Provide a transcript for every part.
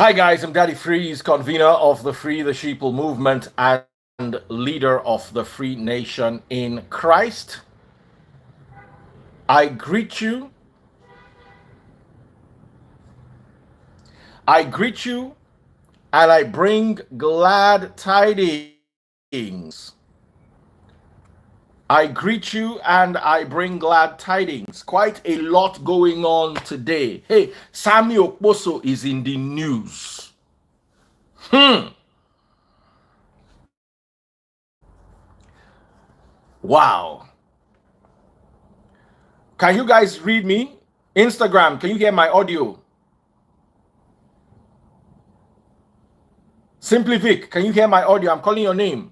Hi guys, I'm Daddy Freeze, convener of the Free the Sheeple movement and leader of the Free Nation in Christ. I greet you. And I bring glad tidings. I greet you and I bring glad tidings. Quite a lot going on today. Hey, Sammy Okposo is in the news. Wow. Can you guys read me? Instagram, can you hear my audio? Simply Vic, can you hear my audio? I'm calling your name.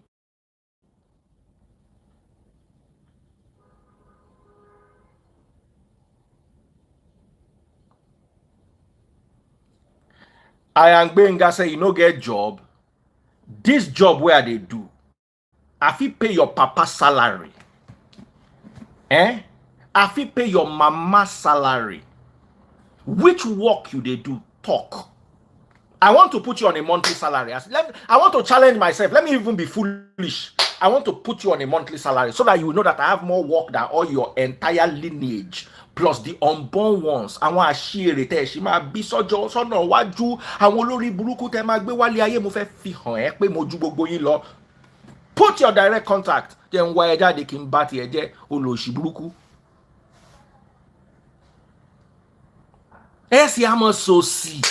I am Benga say you no get job. This job where they do, I fit pay your papa salary. I fit pay your mama salary. Which work you they do? Talk. I want to put you on a monthly salary. I want to challenge myself. Let me even be foolish. I want to put you on a monthly salary so that you know that I have more work than all your entire lineage plus the unborn ones. Àwọn àṣírí tẹ́ ṣì máa bí sọ́jọ́ sọ́nà wájú àwọn olórí burúkú tẹ́ máa gbé wálé ayé mo fẹ́ fi hàn ẹ́ pé mo ju gbogbo yín lọ. Put your direct contact. Jẹ́ ń wá ẹ jáde kí n bá tiẹ̀ jẹ́ olóṣì burúkú. Ẹ sì á mọ̀ sòsì.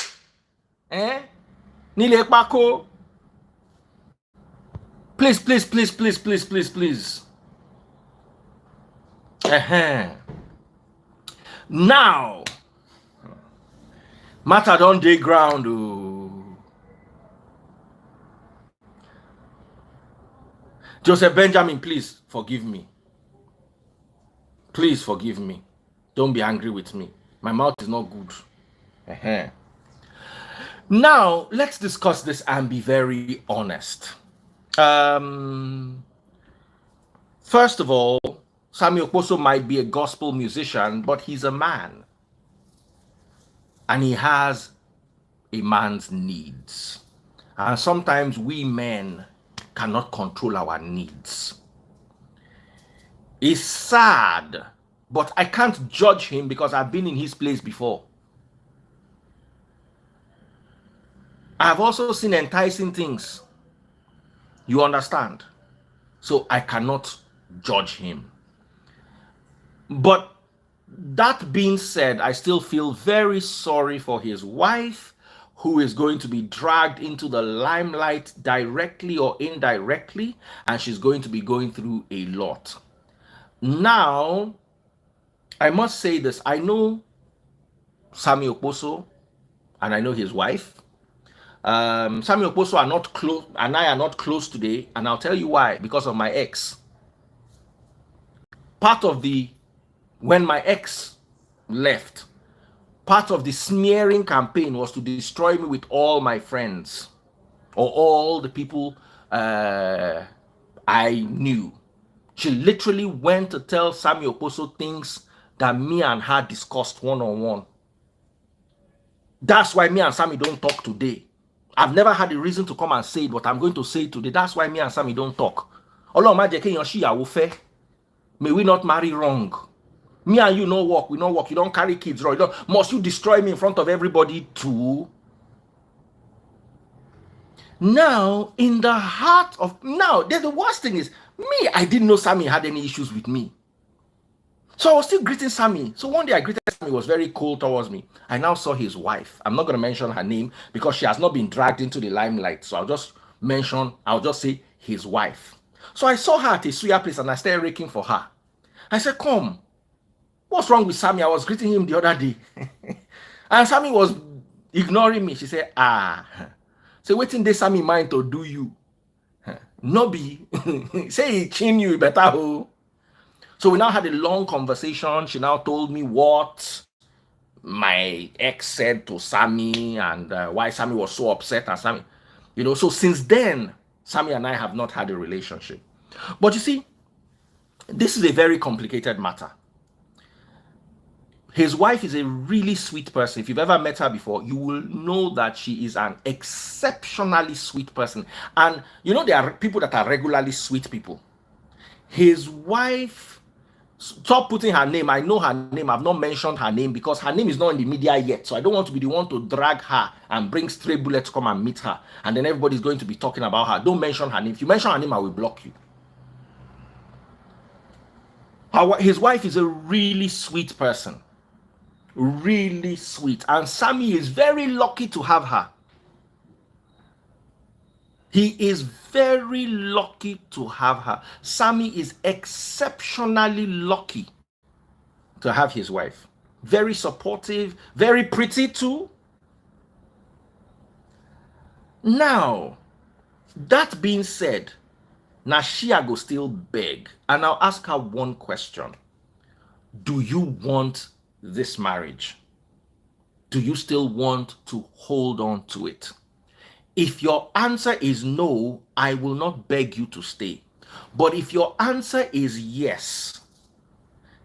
Nílé pákó. Please. Now, matter don dey ground. Joseph Benjamin, please forgive me. Please forgive me. Don't be angry with me. My mouth is not good. Now, let's discuss this and be very honest. First of all, Sammy Okposo might be a gospel musician, but he's a man. And he has a man's needs. And sometimes we men cannot control our needs. It's sad, but I can't judge him because I've been in his place before. I've also seen enticing things. You understand? So I cannot judge him. But that being said, I still feel very sorry for his wife, who is going to be dragged into the limelight directly or indirectly, and she's going to be going through a lot. Now, I must say this. I know Sammy Okposo, and I know his wife. Sammy Okposo are not close, and I are not close today, and I'll tell you why. Because of my ex. When my ex left, part of the smearing campaign was to destroy me with all my friends or all the people I knew. She literally went to tell Sammy Okposo things that me and her discussed one-on-one. That's why me and Sammy don't talk today. I've never had a reason to come and say it, but I'm going to say it today. That's why me and Sammy don't talk. May we not marry wrong. Me and you no work. We no work. You don't carry kids, right? Must you destroy me in front of everybody too? Now, in the heart of... Now, the worst thing is, me, I didn't know Sammy had any issues with me. So I was still greeting Sammy. So one day I greeted Sammy, was very cold towards me. I now saw his wife. I'm not going to mention her name because she has not been dragged into the limelight. So I'll just say his wife. So I saw her at a suya place and I started raking for her. I said, come. What's wrong with Sammy? I was greeting him the other day. And Sammy was ignoring me. She said, so waiting this Sammy mind to do you. No be. Say he chin you better. So we now had a long conversation. She now told me what my ex said to Sammy and why Sammy was so upset. And Sammy, so since then, Sammy and I have not had a relationship. But you see, this is a very complicated matter. His wife is a really sweet person. If you've ever met her before, you will know that she is an exceptionally sweet person. And you know, there are people that are regularly sweet people. His wife, stop putting her name. I know her name. I've not mentioned her name because her name is not in the media yet. So I don't want to be the one to drag her and bring stray bullets to come and meet her. And then everybody's going to be talking about her. Don't mention her name. If you mention her name, I will block you. His wife is a really sweet person. Really sweet. And Sammy is very lucky to have her. He is very lucky to have her. Sammy is exceptionally lucky to have his wife. Very supportive, very pretty too. Now, that being said, Nashia go still beg, and I'll ask her one question. Do you want this marriage? Do you still want to hold on to it? If your answer is no, I will not beg you to stay. But if your answer is yes,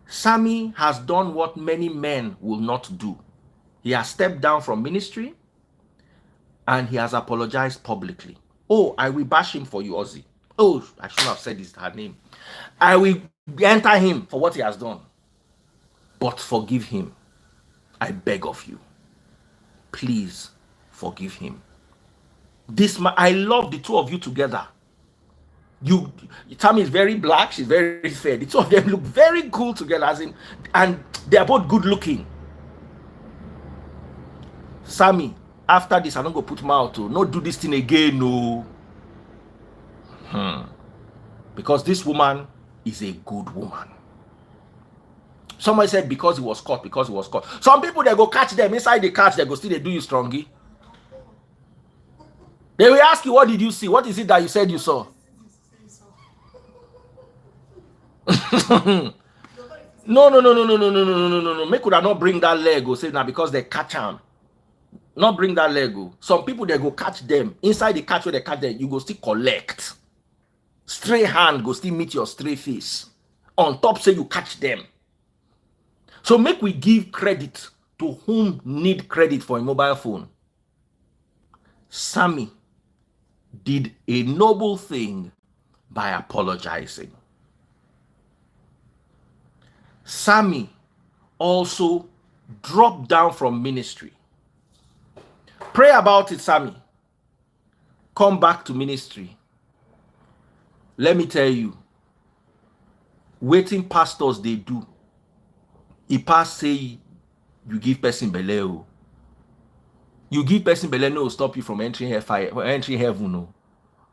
Sammy has done what many men will not do. He has stepped down from ministry and he has apologized publicly. Oh, I will bash him for you, Ozzy. Oh, I shouldn't have said her name. I will enter him for what he has done. But forgive him. I beg of you. Please forgive him. I love the two of you together. Tammy is very black, she's very fair. The two of them look very cool together, and they're both good looking. Sammy, after this, I don't go put mouth to no do this thing again, no. Because this woman is a good woman. Somebody said because he was caught. Some people, they go catch them inside the catch, they go still they do you strongy. They will ask you, what did you see? What is it that you said you saw? No. Make could not bring that leg or say now because they catch him. Not bring that leg. Some people, they go catch them. Inside the catch where they catch them, you go still collect. Stray hand go still meet your stray face. On top say you catch them. So make we give credit to whom need credit for a mobile phone. Sammy did a noble thing by apologizing. Sammy also dropped down from ministry. Pray about it, Sammy. Come back to ministry. Let me tell you, waiting pastors they do. If past say you give person belle, you give person belle no stop you from entering heaven. No,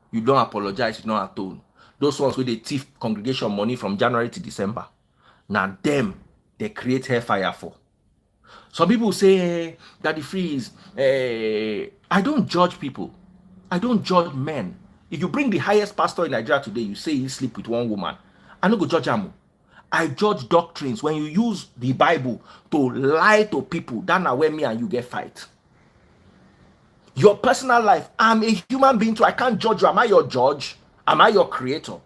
you don't apologize, you don't atone. Those ones where they thief congregation money from January to December. Now them they create hellfire for. Some people say Daddy Freeze. I don't judge people. I don't judge men. If you bring the highest pastor in Nigeria today, you say he sleep with one woman, I don't go judge him. I judge doctrines. When you use the Bible to lie to people, that's not where me and you get fight. Your personal life, I'm a human being too. I can't judge you. Am I your judge? Am I your creator?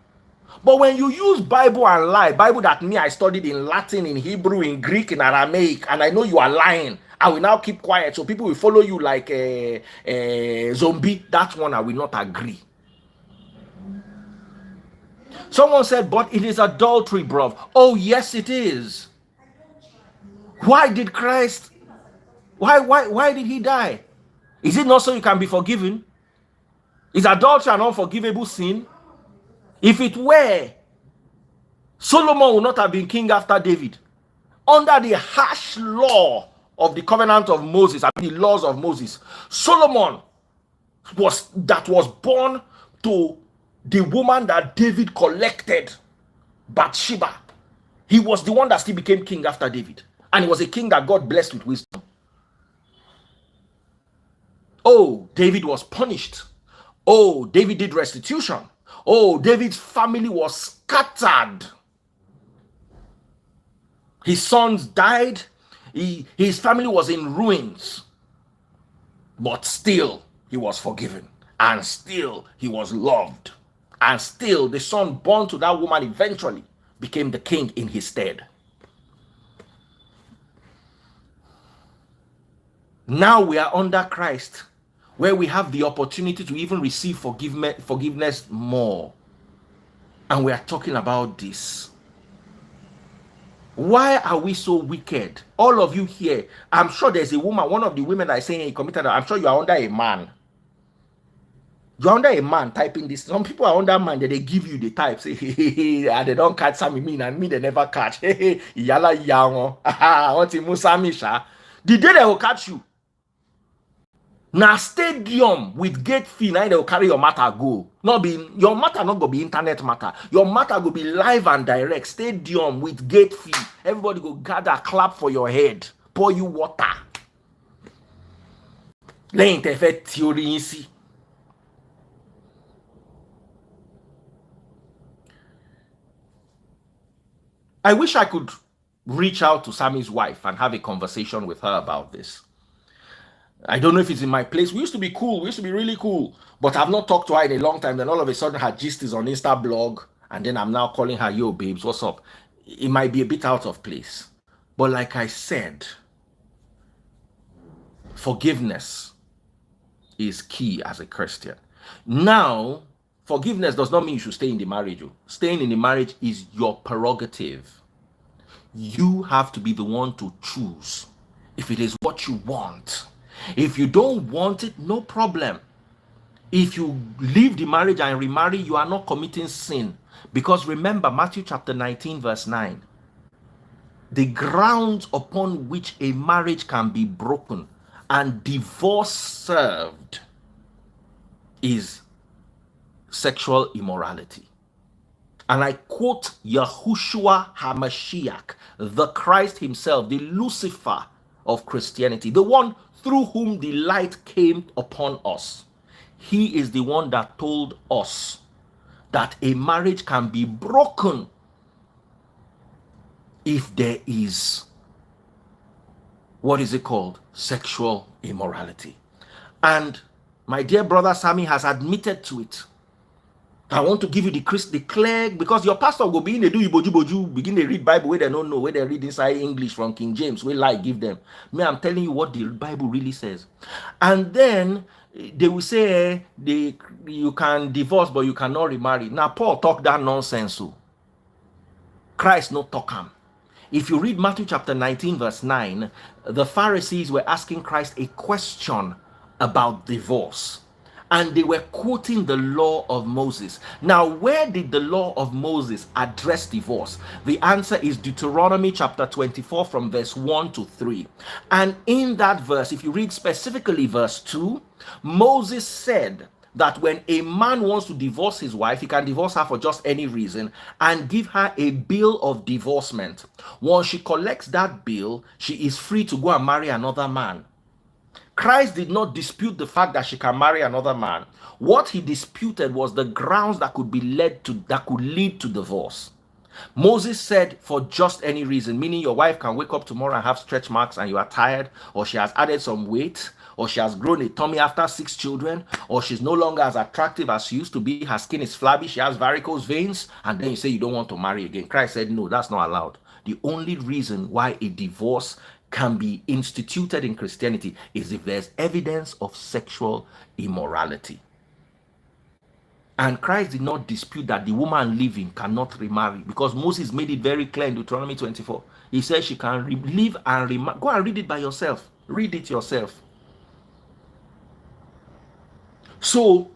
But when you use Bible and lie, Bible that me I studied in Latin, in Hebrew, in Greek, in Aramaic, and I know you are lying, I will now keep quiet so people will follow you like a zombie. That one I will not agree. Someone said, but it is adultery, bro. Oh, yes, it is. Why did Christ, why did he die? Is it not so you can be forgiven? Is adultery an unforgivable sin? If it were, Solomon would not have been king after David. Under the harsh law of the covenant of Moses, the laws of Moses, Solomon was born to the woman that David collected, Bathsheba. He was the one that still became king after David. And he was a king that God blessed with wisdom. Oh, David was punished. Oh, David did restitution. Oh, David's family was scattered. His sons died. His family was in ruins. But still, he was forgiven. And still, he was loved. And still, the son born to that woman eventually became the king in his stead. Now we are under Christ, where we have the opportunity to even receive forgiveness more. And we are talking about this. Why are we so wicked? All of you here, I'm sure there's a woman, one of the women that is saying he committed, I'm sure you are under a man. You're under a man typing this. Some people are under man that they give you the type, say, and they don't catch Sammy mean and me they never catch. Yala yango. What you Sammy sha? The day they will catch you. Now stadium with gate fee, now they will carry your matter go. Not be your matter not gonna be internet matter. Your matter will be live and direct. Stadium with gate fee. Everybody go gather, clap for your head, pour you water. Let interfere theory see. I wish I could reach out to Sammy's wife and have a conversation with her about this. I don't know if it's in my place. We used to be cool. We used to be really cool. But I've not talked to her in a long time. Then all of a sudden her gist is on Insta blog. And then I'm now calling her, yo, babes, what's up? It might be a bit out of place. But like I said, forgiveness is key as a Christian. Now, forgiveness does not mean you should stay in the marriage. Staying in the marriage is your prerogative. You have to be the one to choose if it is what you want. If you don't want it, no problem. If you leave the marriage and remarry, you are not committing sin. Because remember, Matthew chapter 19, verse 9. The grounds upon which a marriage can be broken and divorce served is sexual immorality. And I quote Yahushua HaMashiach, the Christ himself, the Lucifer of Christianity, the one through whom the light came upon us. He is the one that told us that a marriage can be broken if there is, what is it called? Sexual immorality. And my dear brother Sammy has admitted to it. I want to give you the clear, because your pastor will be in the do boju begin to read Bible where they don't know, where they read inside English from King James, where lie give them. Me, I'm telling you what the Bible really says. And then they will say you can divorce, but you cannot remarry. Now Paul talk that nonsense. So Christ no talk him. If you read Matthew chapter 19, verse 9, the Pharisees were asking Christ a question about divorce. And they were quoting the law of Moses. Now, where did the law of Moses address divorce? The answer is Deuteronomy chapter 24 from verse 1 to 3. And in that verse, if you read specifically verse 2, Moses said that when a man wants to divorce his wife, he can divorce her for just any reason and give her a bill of divorcement. Once she collects that bill, she is free to go and marry another man. Christ did not dispute the fact that she can marry another man. What he disputed was the grounds that could lead to divorce. Moses said for just any reason, meaning your wife can wake up tomorrow and have stretch marks and you are tired, or she has added some weight, or she has grown a tummy after 6 children, or she's no longer as attractive as she used to be, her skin is flabby, she has varicose veins, and then you say you don't want to marry again. Christ said no, that's not allowed. The only reason why a divorce can be instituted in Christianity is if there's evidence of sexual immorality. And Christ did not dispute that the woman living cannot remarry, because Moses made it very clear in Deuteronomy 24. He says she can live and remarry. Go and read it by yourself. Read it yourself. So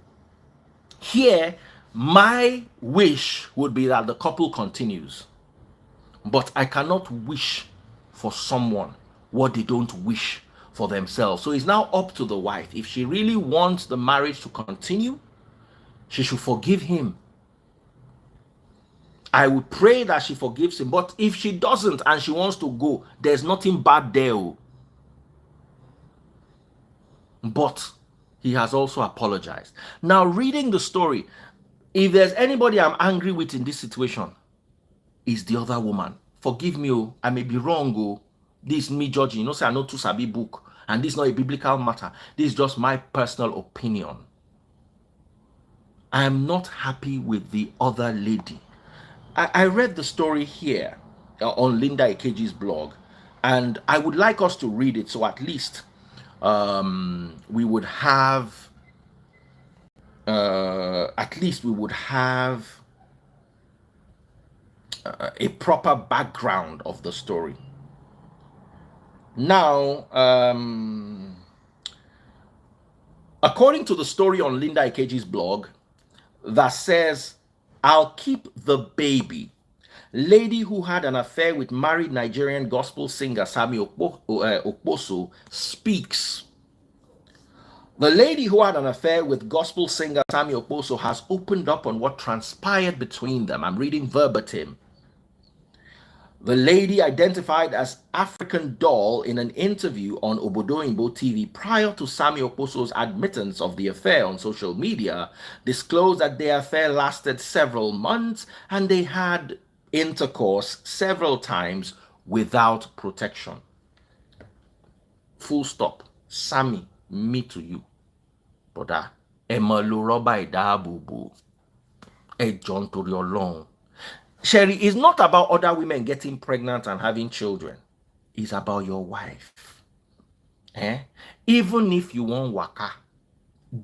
here, my wish would be that the couple continues. But I cannot wish for someone what they don't wish for themselves. So it's now up to the wife. If she really wants the marriage to continue, she should forgive him. I would pray that she forgives him. But if she doesn't and she wants to go, there's nothing bad there. But he has also apologized. Now, reading the story, if there's anybody I'm angry with in this situation, is the other woman. Forgive me, I may be wrong. This is me judging. You know, say I know too sabi book, and this is not a biblical matter. This is just my personal opinion. I am not happy with the other lady. I read the story here on Linda Ekeji's blog, and I would like us to read it, so at least we would have at least we would have a proper background of the story. Now, according to the story on Linda Ikeji's blog that says, I'll keep the baby. Lady who had an affair with married Nigerian gospel singer Sammy Okposo speaks. The lady who had an affair with gospel singer Sammy Okposo has opened up on what transpired between them. I'm reading verbatim. The lady, identified as African Doll in an interview on Obodoyinbo TV prior to Sammy Okposo's admittance of the affair on social media, disclosed that their affair lasted several months and they had intercourse several times without protection. Full stop. Sammy, me to you. Brother, Emma Luroba Idabubu. John Toriolong. Sherry, is not about other women getting pregnant and having children. It's about your wife. Even if you want waka,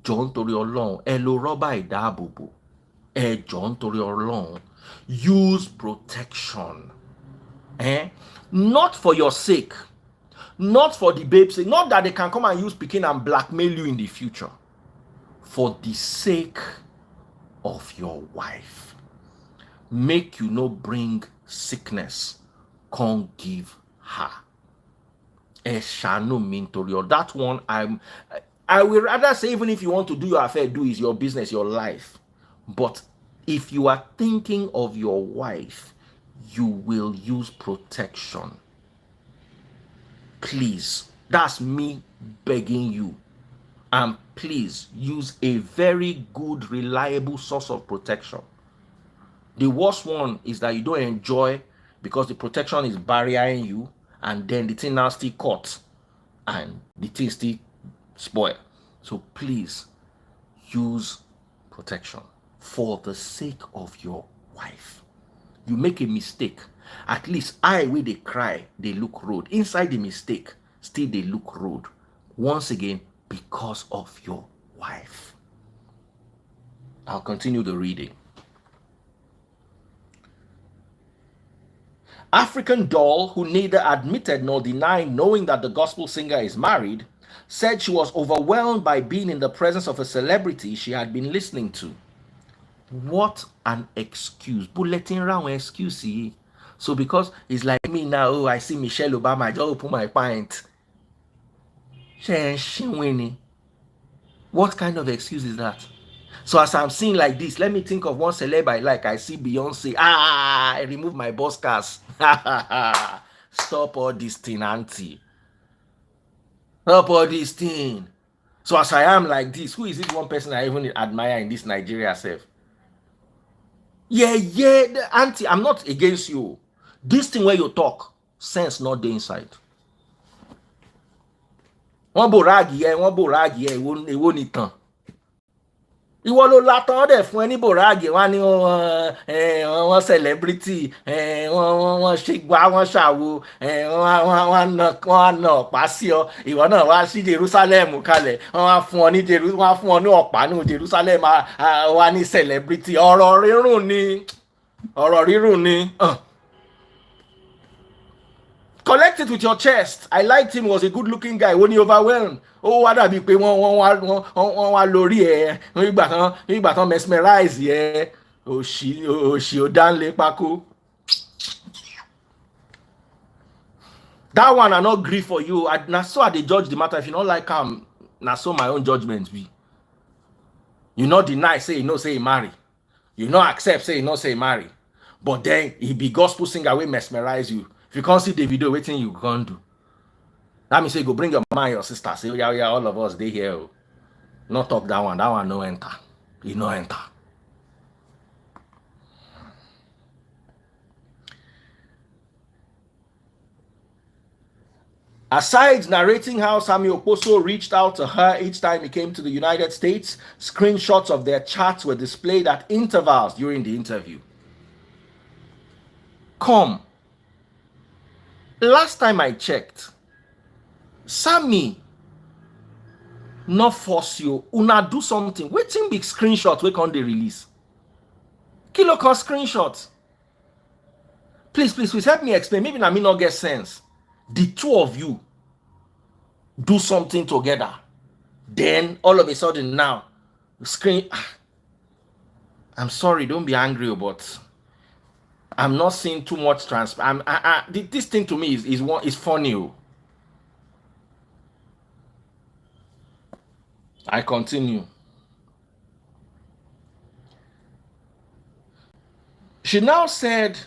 John Toriolong, Eluroba Idabubu. John Toriolong. Use protection. Not for your sake. Not for the babe's sake. Not that they can come and use Pekin and blackmail you in the future. For the sake of your wife. Make you no bring sickness. Can't give her. That one, I will rather say, even if you want to do your affair, do is your business, your life. But if you are thinking of your wife, you will use protection. Please, that's me begging you. And please use a very good, reliable source of protection. The worst one is that you don't enjoy because the protection is barriering you, and then the thing now still cut and the thing still spoil. So please use protection for the sake of your wife. You make a mistake, at least where they cry, they look road. Inside the mistake, still they look road. Once again, because of your wife. I'll continue the reading. African Doll, who neither admitted nor denied knowing that the gospel singer is married, said she was overwhelmed by being in the presence of a celebrity she had been listening to. What an excuse. Bulletin round excuse. So because it's like me now, oh, I see Michelle Obama, I just open my pint. What kind of excuse is that? So as I'm seeing like this, let me think of one celeb I like. I see Beyonce. I remove my boss cast. Stop all this thing, auntie. Stop all this thing. So as I am like this, who is this one person I even admire in this Nigeria self? Yeah, auntie, I'm not against you. This thing where you talk, sense not the inside. One boragi, it won't eat. Ìwọ ló látọ̀ dẹ̀ fún ẹni bòrágì wá ní wọ́n celebrity wọ́n ṣe gbá wọ́n ṣàwo wọ́n na ọ̀pá sí ọ ìwọ náà wá sí Jerusalem kalẹ̀ wọ́n á fún ọ ní ọ̀pá ní Jerusalem wá ní celebrity ọ̀rọ̀ rírùn ni. Collect it with your chest. I liked him, was a good looking guy. When he overwhelmed, wá dàbí pé wọ́n wá lórí ẹ̀ nígbà tán mesmerize ẹ̀ òṣì ọ̀dánlé pákó. That one I not agree for you. Na so I dey judge the matter. If you don't like am, na so my own judgment be. You not deny say you know say he marry. You not accept say you know say he marry. But then he be gospel singer wey mesmerize you. If you can't see the video, waiting you can't do. That means say go bring your mama and your sister. Say, yeah, all of us they here. Not talk that one. That one no enter. He no enter. Aside narrating how Sammy Okposo reached out to her each time he came to the United States, screenshots of their chats were displayed at intervals during the interview. Last time I checked, Sammy not force you. Una do something. Wetin big screenshot wey come dey release? Kilo con screenshot. Please help me explain. Maybe na me not get sense. The two of you do something together. Then all of a sudden now, screen. I'm sorry, don't be angry, but I'm not seeing too much this thing to me is funny. I continue. She now said,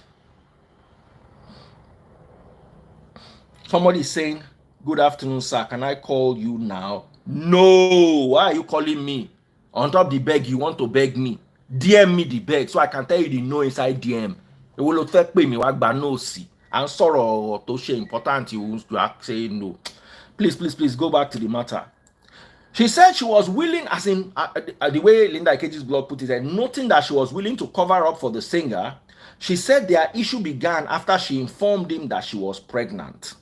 somebody is saying, good afternoon, sir. Can I call you now? No. Why are you calling me? On top the beg, you want to beg me? DM me the beg so I can tell you the no inside DM. It will affect me. No see. And sorrow to share important. You say no. Please go back to the matter. She said she was willing, as in the way Linda Ikeji's blog put it, noting that she was willing to cover up for the singer. She said their issue began after she informed him that she was pregnant.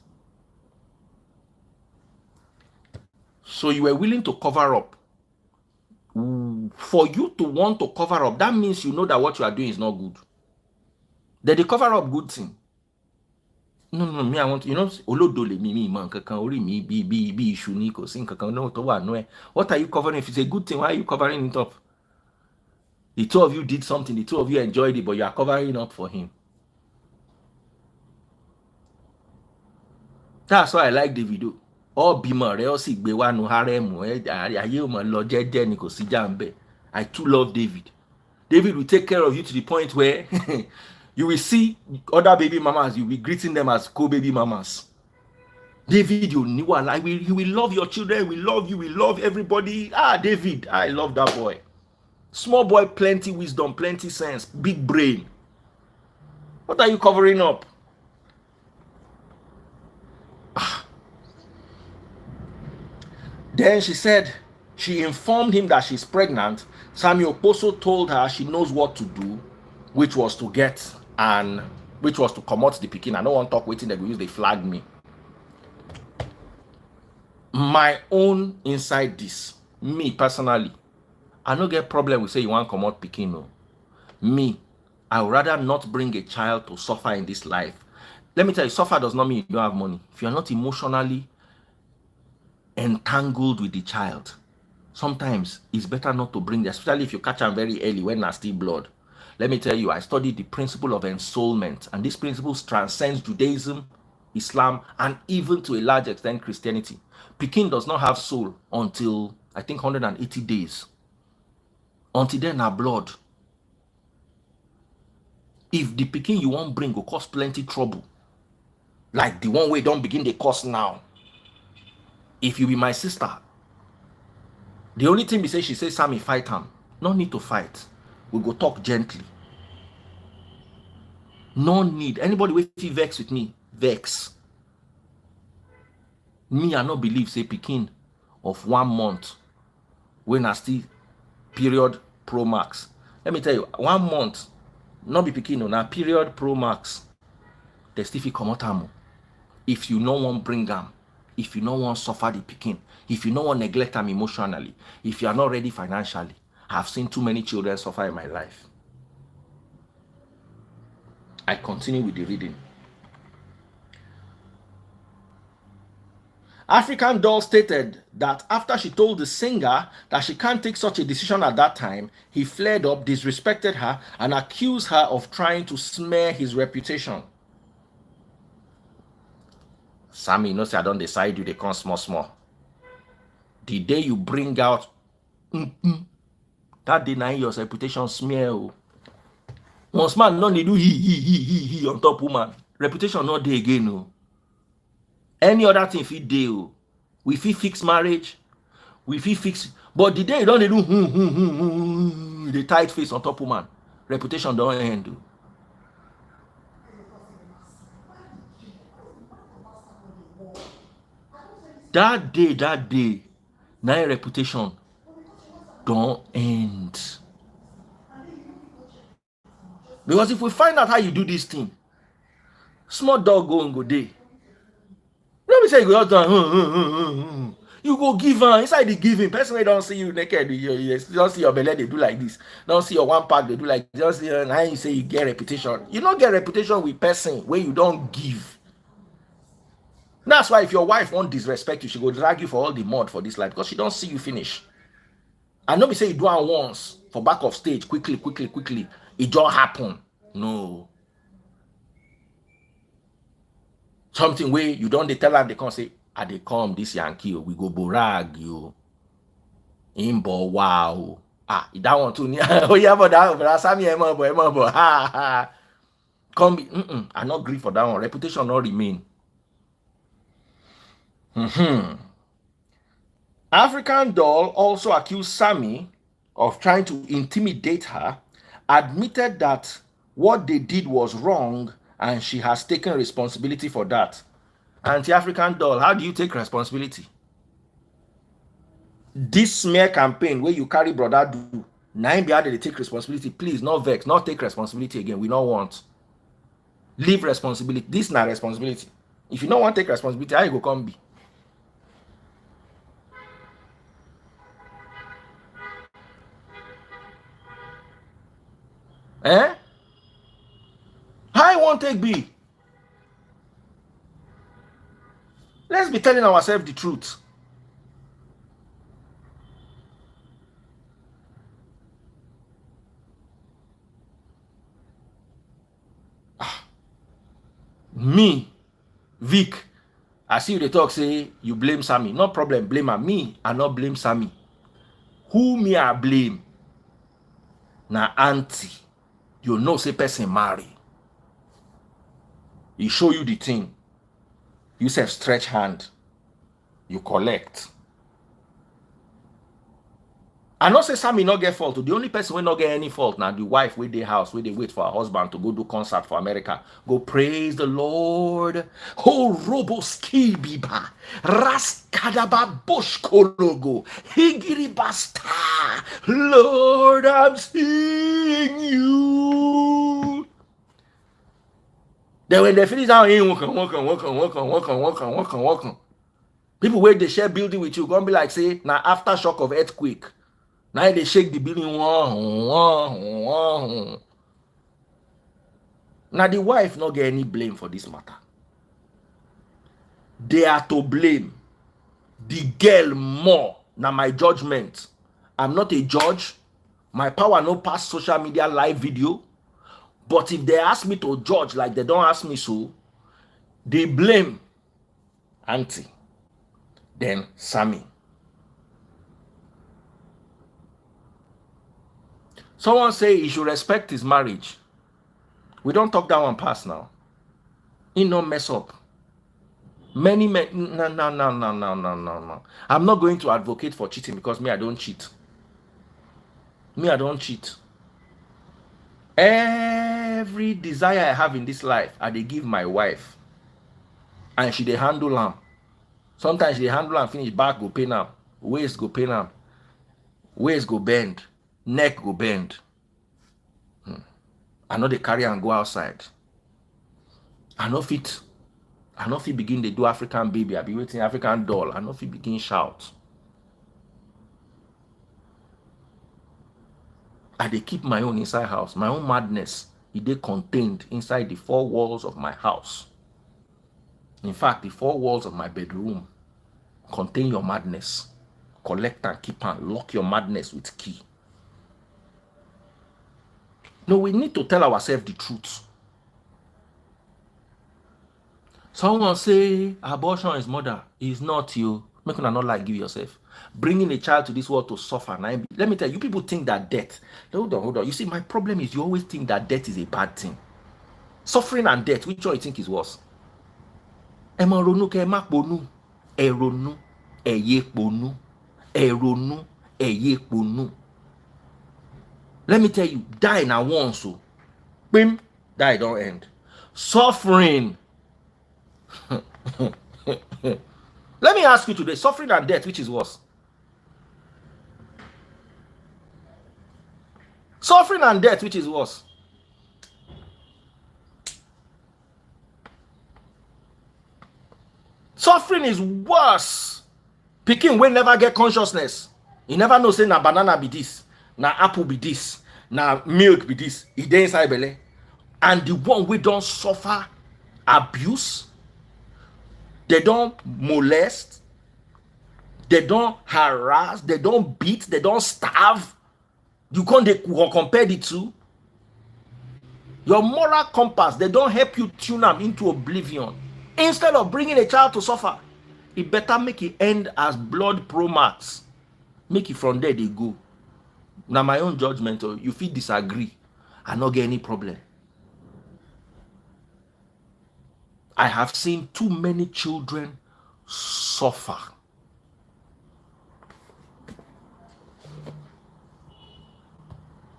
So you were willing to cover up. For you to want to cover up, that means you know that what you are doing is not good. That they cover up good thing. No, me, I want, olodole me man kankan ori mi be issue ni ko sin kankan no to wa no. What are you covering? If it's a good thing, why are you covering it up? The two of you did something, the two of you enjoyed it, but you are covering up for him. That's why I like the video. All bímọ rẹ̀ ó sì gbé wá nu harem ayé ò mọ̀ lọ jẹ́jẹ́ ni kò sí jàǹbẹ̀. I too love David. David will take care of you to the point where you will see other baby mamas, you will be greeting them as co-baby mamas. David, he will love your children, he will love you, he will love everybody. David, I love that boy. Small boy, plenty wisdom, plenty sense, big brain. What are you covering up? Then she said she informed him that she's pregnant. Sammy Okposo told her she knows what to do, which was to come out the pikin. I don't want to talk waiting, they flagged me. My own inside this, me personally, I don't get problem with say you want to come out pikin. No. Me, I would rather not bring a child to suffer in this life. Let me tell you, suffer does not mean you don't have money. If you're not emotionally entangled with the child, sometimes it's better not to bring, especially if you catch them very early when there's still blood. Let me tell you, I studied the principle of ensoulment, and this principle transcends Judaism, Islam, and even to a large extent Christianity. Pikin does not have soul until I think 180 days. Until then, our blood. If the pikin you won't bring will cause plenty trouble, like the one way don't begin the cause now. If you be my sister, the only thing we say, she says, Sammy, fight him. No need to fight. We go talk gently. No need. Anybody with vex with me, vex. Me, I not believe, say, pikin of 1 month, when I still period pro max. Let me tell you, 1 month, not be pikin, no, now period pro max. They still fit come out. If you no one bring them, if you no one suffer the pikin, if you no one neglect them emotionally, if you are not ready financially, I've seen too many children suffer in my life. I continue with the reading. African Doll stated that after she told the singer that she can't take such a decision at that time, he flared up, disrespected her, and accused her of trying to smear his reputation. Sammy, no say I don't decide you, they come small. The day you bring out, that day now your reputation smear. Once man no need do he on top woman, reputation not there again. No. Any other thing fit dey. We fit fix marriage, we fit fix, but the day you don't do the tight face on top woman, reputation don't end. That day, now your reputation don't end. Because if we find out how you do this thing, small dog go and go day. Let me say you go out there, You go give her inside the giving. Person wey don't see you naked, you don't see your belly, they do like this. Don't see your one pack, they do like this. Just see, now you say you get reputation. You don't get reputation with person where you don't give. That's why if your wife won't disrespect you, she go drag you for all the mud for this life because she don't see you finish. And not be say you do it once for back of stage, quickly. It just happen. No. Something where you don't tell her, they can't say, ah, they come this Yankee, we go borag you. Imbo wow. Ah, that one too. Oh yeah, but that Sammy Emma, ha. Come be, I not agree for that one. Reputation not remain. African Doll also accused Sammy of trying to intimidate her, admitted that what they did was wrong and she has taken responsibility for that. Anti-African Doll, how do you take responsibility? This smear campaign where you carry brother do, nine be how they take responsibility. Please, not vex, not take responsibility again. We don't want. Leave responsibility. This is not responsibility. If you don't want to take responsibility, how you go come be? Eh? How you want take be? Let's be telling ourselves the truth. Me, Vic, I see you they talk say you blame Sammy. No problem, blame her. Me, I not blame Sammy. Who me I blame? Na auntie. You know say person marry. He show you the thing. You say stretch hand. You collect. I not say Sammy not get fault. The only person will not get any fault now the wife with the house where they wait for her husband to go do concert for America. Go praise the Lord. Oh roboski biba raskadaba boshkologo higiri basta. Lord, I'm seeing you. Then when they finish out, walk. People where they share building with you gonna be like say now aftershock of earthquake. Now they shake the building. Now the wife not get any blame for this matter. They are to blame the girl more. Now my judgment. I'm not a judge. My power no pass social media live video. But if they ask me to judge like they don't ask me so, they blame auntie. Then Sammy. Someone say he should respect his marriage. We don't talk that one past now. He no mess up. Many men, no. I'm not going to advocate for cheating because me, I don't cheat. Me, I don't cheat. Every desire I have in this life, I dey give my wife. And she dey handle am. Sometimes she dey handle am finish, back go pain am, waist go pain am, waist go bend, neck go bend. I know they carry and go outside. I know fit begin they do African baby. I be waiting African doll. I know fit begin shout. I dey keep my own inside house. My own madness, it dey contained inside the four walls of my house. In fact, the four walls of my bedroom contain your madness. Collect and keep and lock your madness with key. No, we need to tell ourselves the truth. Someone say abortion is murder. It's not you. Make una not like give yourself. Bringing a child to this world to suffer. Now, let me tell you, people think that death. Hold on. You see, my problem is you always think that death is a bad thing. Suffering and death, which one you think is worse? Emaronu ke emakponu. Eronu. Eyekponu. Eronu. Eyekponu. Let me tell you, die now once. So, bim, die don't end. Suffering. Let me ask you today, suffering and death, which is worse? Suffering and death, which is worse? Suffering is worse. Pikin wey never get consciousness, he never know say na banana be this, na apple be this, na milk be this. E dey inside belle, and the one wey don suffer abuse, they don molest, they don harass, they don beat, they don starve. You can't compare the two. Your moral compass, they don't help you tune them into oblivion. Instead of bringing a child to suffer, it better make it end as blood pro max. Make it from there they go. Now my own judgment, you feel disagree and not get any problem. I have seen too many children suffer.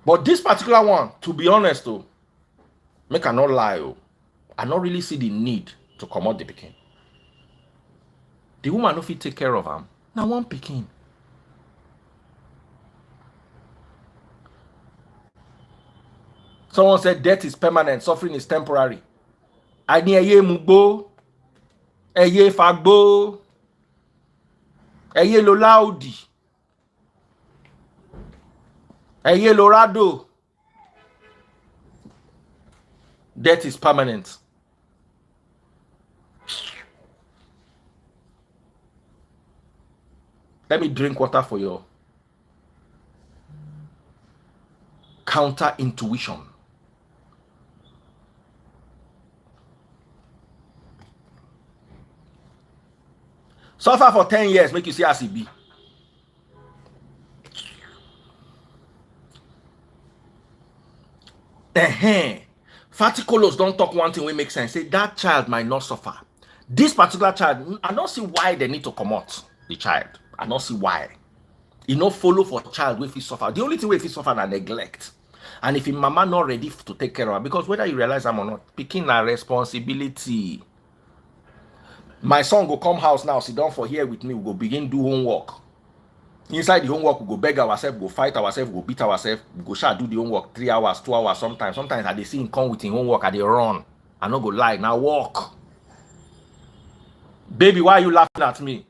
But this particular one, to be honest though, make I not lie, I not really see the need to come out the pikin. The woman no fit take care of him. Now one pikin. Someone said death is permanent, suffering is temporary. I ni eye mugbo, eye fagbo, eye lo laudi, eye lorado. Death is permanent. Let me drink water for your counter intuition. Suffer for 10 years, make you see as it be. Fatikolos don't talk one thing wey make sense. Say that child might not suffer. This particular child, I don't see why they need to come out the child. I don't see why. You no follow for child wey fit suffer. The only thing wey fit suffer na neglect. And if your mama not ready to take care of her, because whether you realize am or not, picking na responsibility. My son go come house now, sit down for here with me, we go begin do homework. Inside the homework, we go beg ourselves, go fight ourselves, go beat ourselves, we go do the homework 3 hours, 2 hours, sometimes. Sometimes I dey see him come with him homework, I dey run. I no go lie, now walk. Baby, why are you laughing at me?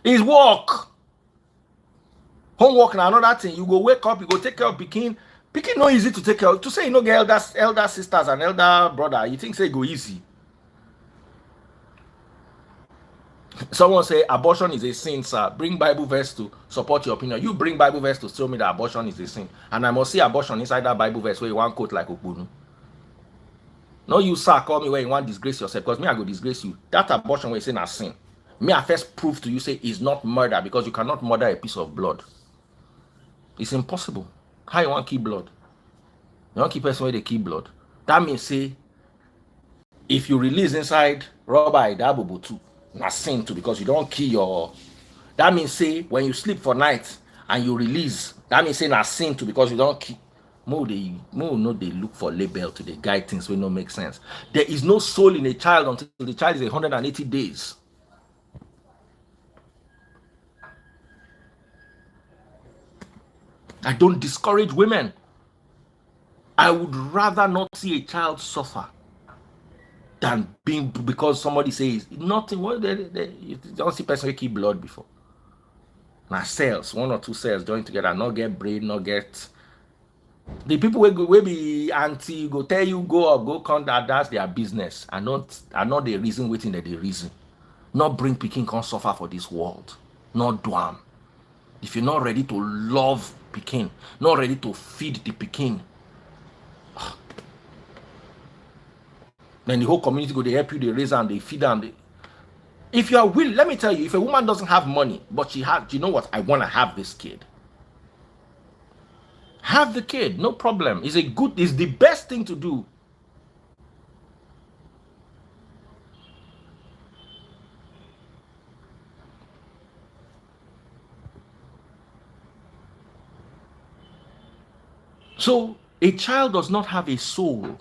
It's work. Homework na another thing. You go wake up, you go take care of pikin. Pikin no easy to take care of. To say you no get elder sisters and elder brother, you think say go easy. Someone say abortion is a sin, sir. Bring Bible verse to support your opinion. You bring Bible verse to show me that abortion is a sin. And I must see abortion inside that Bible verse where you want quote like Okposo. No, you sir call me where you want disgrace yourself, because me I go disgrace you. That abortion where you say na sin. Me I first prove to you say is not murder, because you cannot murder a piece of blood. It's impossible. How you want keep blood? You want keep person where they keep blood? That means say if you release inside rubber idabobo too, na sin too, because you don't kill your. That means say when you sleep for night and you release, that means say na sin too, because you don't kill. More no they look for label to the guide things wey no make sense. There is no soul in a child until the child is 180 days. I don't discourage women. I would rather not see a child suffer than being because somebody says nothing. Well, you don't see person keep blood before. Now cells, 1 or 2 cells join together, not get brain, not get. The people will be anti go tell you go up, go come that's their business. And not the reason waiting that the reason. Not bring Peking can suffer for this world. Not do am. If you're not ready to love Peking, not ready to feed the Peking, then the whole community go they help you, they raise and they feed them. If you are willing, let me tell you, if a woman doesn't have money, but she has, you know what, I want to have this kid. Have the kid, no problem. It's the best thing to do. So a child does not have a soul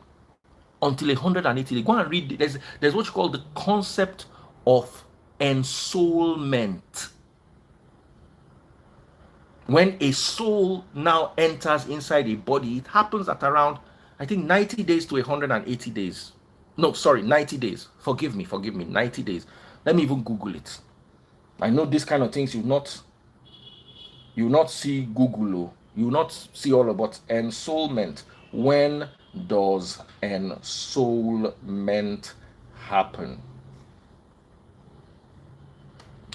until 180 days. Go and read. There's what you call the concept of ensoulment. When a soul now enters inside a body, it happens at around, I think, 90 days to 180 days. No, sorry, 90 days. Forgive me, 90 days. Let me even Google it. I know these kind of things you not see Google, you not see all about ensoulment. When does ensoulment happen?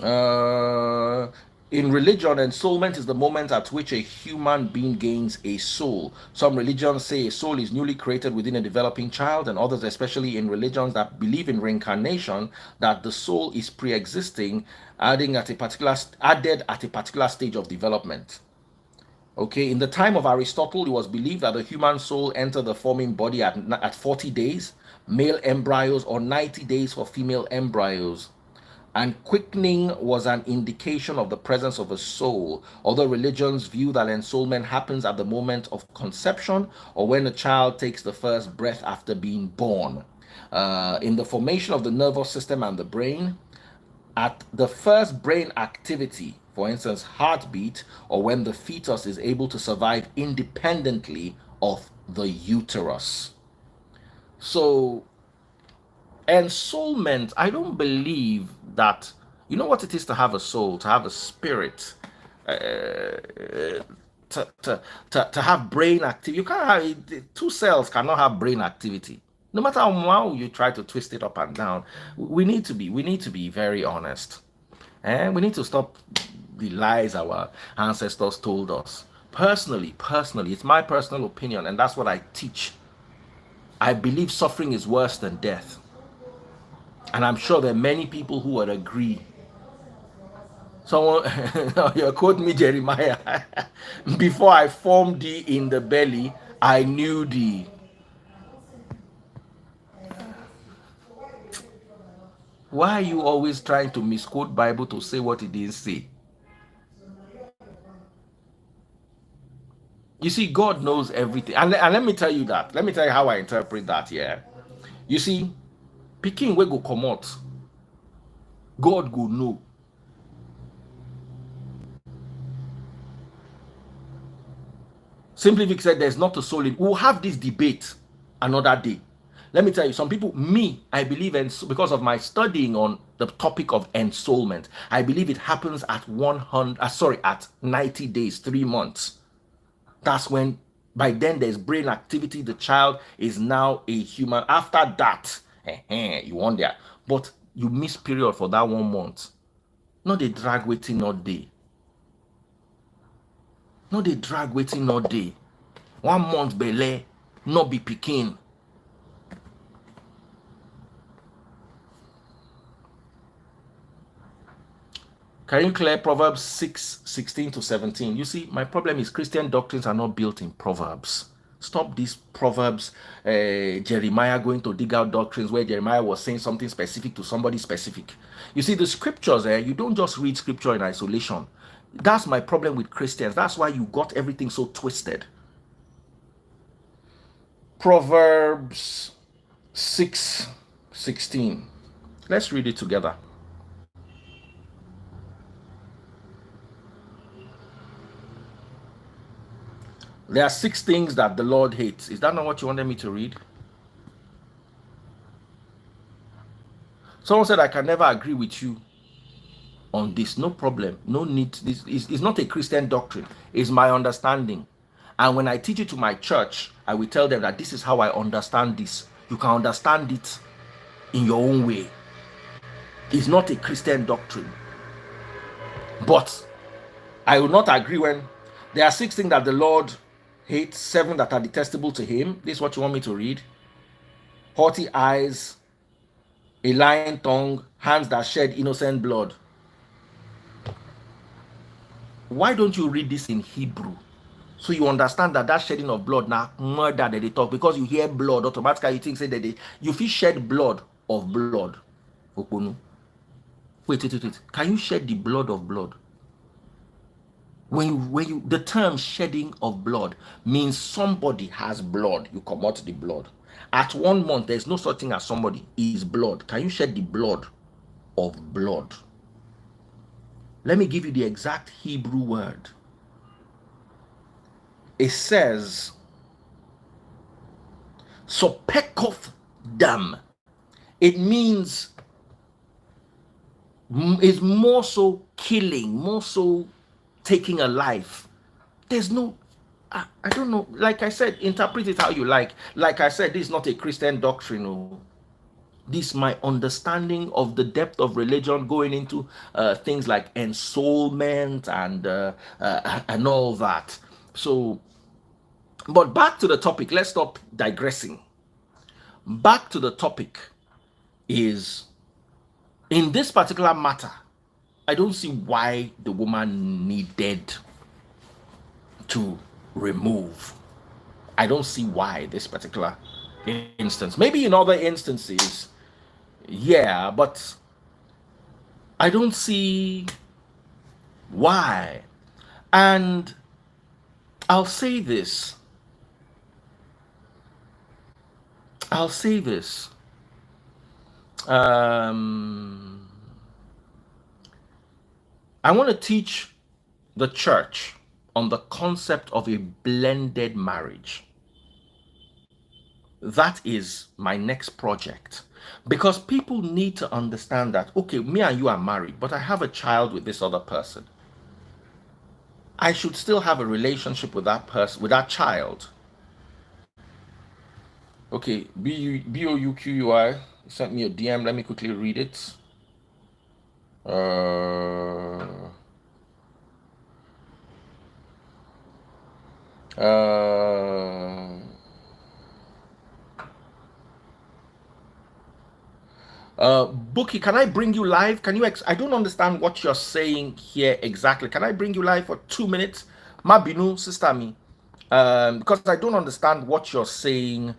Uh, in religion, ensoulment is the moment at which a human being gains a soul. Some religions say a soul is newly created within a developing child, and others, especially in religions that believe in reincarnation, that the soul is pre-existing, added at a particular stage of development. Okay, in the time of Aristotle, it was believed that the human soul entered the forming body at 40 days, male embryos, or 90 days for female embryos. And quickening was an indication of the presence of a soul. Other religions view that ensoulment happens at the moment of conception or when a child takes the first breath after being born. In the formation of the nervous system and the brain, at the first brain activity, for instance, heartbeat, or when the fetus is able to survive independently of the uterus. So ensoulment, I don't believe that, you know what it is to have a soul, to have a spirit, uh, to have brain activity. You can't have two cells cannot have brain activity. No matter how you try to twist it up and down, we need to be very honest. And we need to stop the lies our ancestors told us. Personally, it's my personal opinion, and that's what I teach. I believe suffering is worse than death. And I'm sure there are many people who would agree. Someone, you quote me, Jeremiah. Before I formed thee in the belly, I knew thee. Why are you always trying to misquote Bible to say what it didn't say? You see, God knows everything. And let me tell you that. Let me tell you how I interpret that, yeah. You see, Pikin we go come out, God go know. Simply Vic said there's not a soul in. We'll have this debate another day. Let me tell you, some people, me, I believe in, because of my studying on the topic of ensoulment, I believe it happens at 100, at 90 days, 3 months. That's when, by then, there's brain activity. The child is now a human. After that, you want that. But you miss period for that 1 month. Not the drag waiting all day. Not the drag waiting all day. 1 month belle, not be picking. Can you clear Proverbs 6:16-17? You see, my problem is Christian doctrines are not built in Proverbs. Stop these Proverbs, Jeremiah going to dig out doctrines where Jeremiah was saying something specific to somebody specific. You see, the scriptures, you don't just read scripture in isolation. That's my problem with Christians. That's why you got everything so twisted. Proverbs 6:16. Let's read it together. There are 6 things that the Lord hates. Is that not what you wanted me to read? Someone said, I can never agree with you on this. No problem. No need. This is not a Christian doctrine. It's my understanding. And when I teach it to my church, I will tell them that this is how I understand this. You can understand it in your own way. It's not a Christian doctrine. But I will not agree when there are 6 things that the Lord hates, 7 that are detestable to him. This is what you want me to read. Haughty eyes, a lying tongue, hands that shed innocent blood. Why don't you read this in Hebrew? So you understand that shedding of blood now murder that they talk, because you hear blood automatically you think say that you feel shed blood of blood. Wait. Can you shed the blood of blood? When you the term shedding of blood means somebody has blood. You come out the blood. At 1 month, there's no such thing as somebody is blood. Can you shed the blood of blood? Let me give you the exact Hebrew word. It says, Sopekov dam. it means it's more so killing, more so taking a life. There's no, I don't know. Like I said, interpret it how you like. Like I said, this is not a Christian doctrine. Oh. This is my understanding of the depth of religion, going into things like ensoulment and all that. So, but back to the topic. Let's stop digressing. Back to the topic is, in this particular matter, I don't see why the woman needed to remove. I don't see why this particular instance. Maybe in other instances, yeah, but I don't see why. And I'll say this. I'll say this. I want to teach the church on the concept of a blended marriage. That is my next project, because people need to understand that, okay, me and you are married, but I have a child with this other person. I should still have a relationship with that person, with that child. Okay, Bouqui sent me a DM. Let me quickly read it. Bookie, can I bring you live? Can you I don't understand what you're saying here exactly. Can I bring you live for 2 minutes? Mabinu, sister me. Because I don't understand what you're saying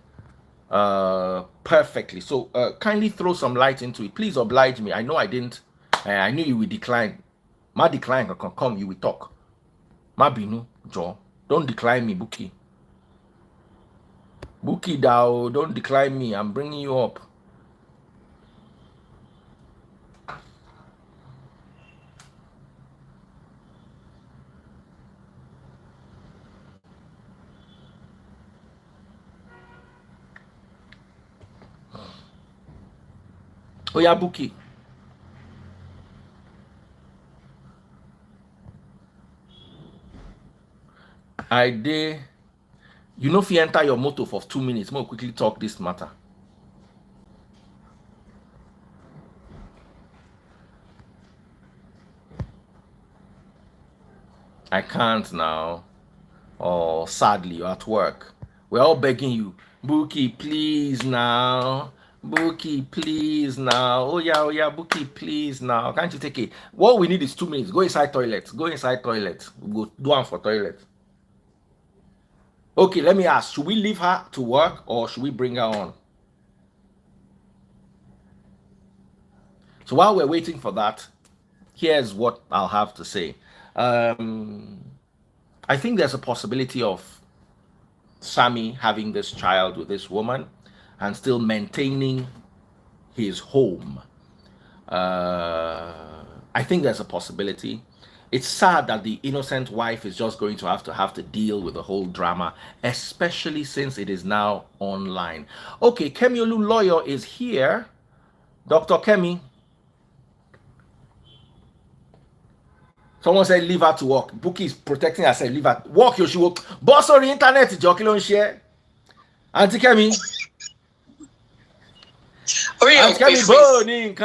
perfectly. So kindly throw some light into it. Please oblige me. I know I didn't. I knew you would decline. My decline can come, you will talk. Mabinu, Joe. Don't decline me, Bookie. Bookie Dao, don't decline me. I'm bringing you up. Oh yeah, Bookie. I did. You know, if you enter your motor for 2 minutes, more quickly talk this matter. I can't now. Oh, sadly, you're at work. We're all begging you. Bookie, please now. Bookie, please now. Oh yeah, Bookie, please now. Can't you take it? What we need is 2 minutes. Go inside toilet. Go inside toilet. We'll go do one for toilet. Okay, let me ask. Should we leave her to work or should we bring her on? So while we're waiting for that, here's what I'll have to say. I think there's a possibility of Sammy having this child with this woman and still maintaining his home. I think there's a possibility. It's sad that the innocent wife is just going to have to deal with the whole drama, especially since it is now online. Okay, Kemi Olu lawyer is here. Dr. Kemi. Someone said leave her to work. Bookie is protecting herself. Leave her. Work, you should work. Boss on the internet, jockey on share. Auntie Kemi. Auntie Kemi, burning.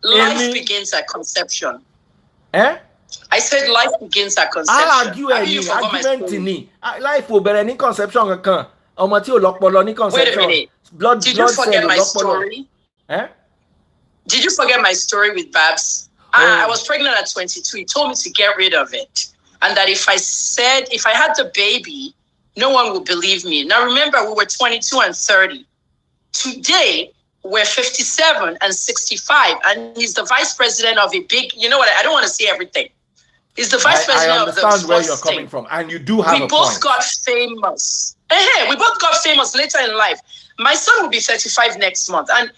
Life begins at conception. Eh? I said life begins at conception. Argument. Life will be any conception. Wait a minute. Did you forget my story? Eh? Did you forget my story with Babs? I was pregnant at 22. He told me to get rid of it. And that if I had the baby, no one would believe me. Now remember, we were 22 and 30. Today, we're 57 and 65. And he's the vice president of a big, you know what, I don't want to say everything. He's the vice president of the I understand where you're coming from. And you do have a point. We both got famous. We both got famous later in life. My son will be 35 next month. And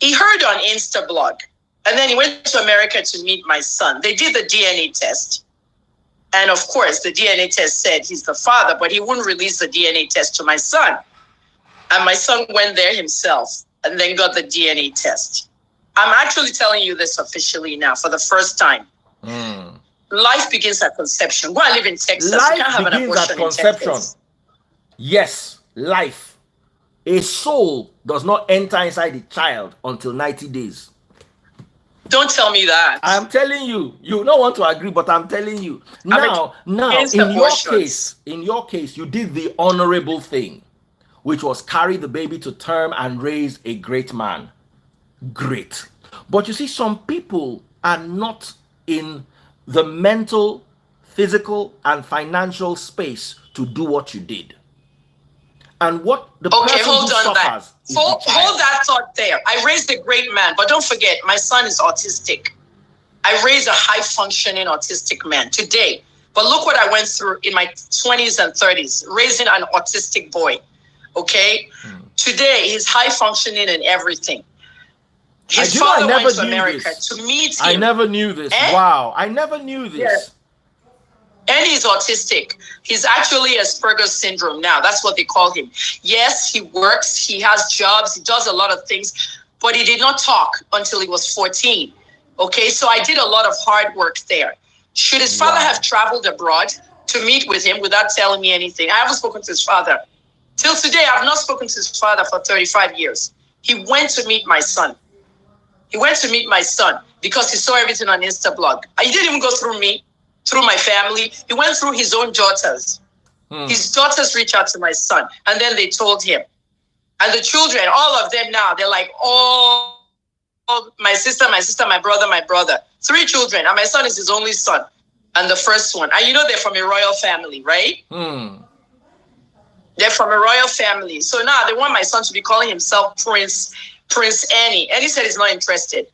he heard on Instablog, and then he went to America to meet my son. They did the DNA test, And of course, the DNA test said he's the father, but he wouldn't release the DNA test to my son. And my son went there himself and then got the DNA test. I'm actually telling you this officially now for the first time. Life begins at conception. Go and live in Texas. Life you can't have an begins abortion at conception. in Texas. Yes, life. A soul does not enter inside the child until 90 days. Don't tell me that. I'm telling you. You don't want to agree, but I'm telling you. Now, in your case, you did the honorable thing, which was carry the baby to term and raise a great man. Great. But you see, some people are not in the mental, physical, and financial space to do what you did. And what the person hold who on suffers is hold that thought there. I raised a great man, but don't forget, my son is autistic. I raised a high-functioning autistic man today. But look what I went through in my 20s and 30s, raising an autistic boy. Okay? Today, he's high-functioning in everything. His father went to America to meet him. I never knew this. Wow. I never knew this. Yeah. And he's autistic. He's actually Asperger's syndrome now. That's what they call him. Yes, he works. He has jobs. He does a lot of things. But he did not talk until he was 14. Okay, so I did a lot of hard work there. Should his father have traveled abroad to meet with him without telling me anything? I haven't spoken to his father. Till today, I've not spoken to his father for 35 years. He went to meet my son. He went to meet my son because he saw everything on Instablog. He didn't even go through me, through my family. He went through his own daughters. His daughters reached out to my son, and then they told him. And the children, all of them now, they're like, oh, my sister, my brother. 3 children, and my son is his only son, and the first one. And you know they're from a royal family, right? They're from a royal family. So now they want my son to be calling himself Prince Annie. And he said he's not interested.